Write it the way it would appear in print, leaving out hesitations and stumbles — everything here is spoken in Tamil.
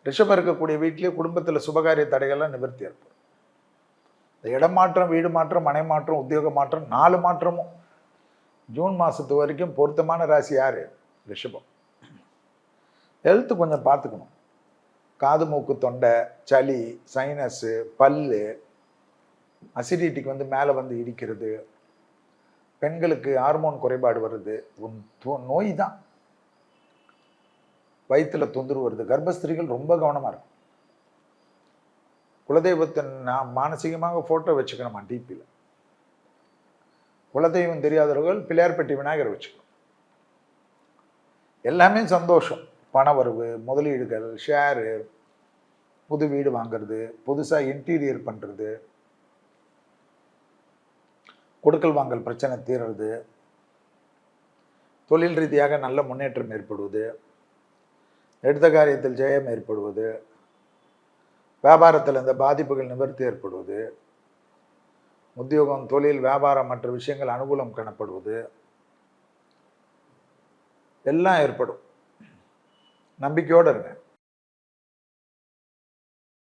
ரிஷபம் இருக்கக்கூடிய வீட்டிலேயே குடும்பத்தில் சுபகாரிய தடைகள்லாம் நிவர்த்தி ஏற்படும். இந்த இடமாற்றம், வீடு மாற்றம், மனை மாற்றம், உத்தியோக மாற்றம், 4 மாற்றமும் ஜூன் மாதத்து வரைக்கும் பொருத்தமான ராசி யார்? ரிஷபம். ஹெல்த்து கொஞ்சம் பார்த்துக்கணும். காது மூக்கு தொண்டை, சளி, சைனஸு, பல்லு, அசிடிட்டிக்கு வந்து மேலே வந்து இடிக்கிறது, பெண்களுக்கு ஹார்மோன் குறைபாடு வருது, நோய் தான். வயிற்றுல தொந்தரவு வருது. கர்ப்பஸ்திரிகள் ரொம்ப கவனமாக இருக்கும். குலதெய்வத்தை நான் மானசீகமாக ஃபோட்டோ வச்சுக்கணுமா டிபியில். குலதெய்வம் தெரியாதவர்கள் பிள்ளையார்பட்டி விநாயகரை வச்சுக்கணும். எல்லாமே சந்தோஷம். பணவரவு, முதலீடுகள், ஷேரு, புது வீடு வாங்கிறது, புதுசாக இன்டீரியர் பண்ணுறது, கொடுக்கல் வாங்கல் பிரச்சனை தீர்றது, தொழில் ரீதியாக நல்ல முன்னேற்றம் ஏற்படுவது, எடுத்த காரியத்தில் ஜெயம் ஏற்படுவது, வியாபாரத்தில் இந்த பாதிப்புகள் நிவர்த்தி ஏற்படுவது, உத்தியோகம், தொழில், வியாபாரம் மற்ற விஷயங்கள் அனுகூலம் காணப்படுவது எல்லாம் ஏற்படும். நம்பிக்கையோடு இருங்க.